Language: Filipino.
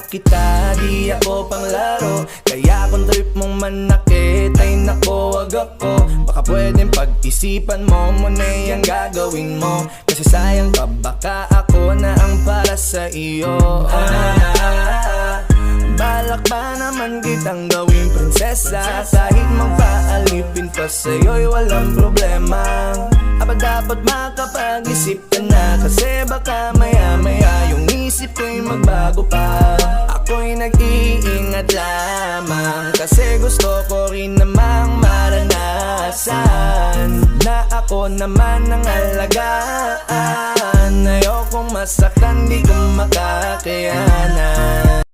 kita, di ako panglaro. Kaya kung trip mong manakit ay nako, wag ako. Baka pwedeng pag-isipan mo muna yung gagawin mo. Kasi sayang ka, baka ako na ang para sa iyo. Balak ba naman kitang gawing prinsesa? Kahit magpaalipin pa sa'yo'y walang problema. Aba dapat makapag-isip ka na, kasi baka maya-maya yung isip ko'y magbago pa. Ako'y nag-iingat lamang, kasi gusto ko rin namang maranasan na ako naman ang alagaan. Ayokong masaktan, di ko makakayanan.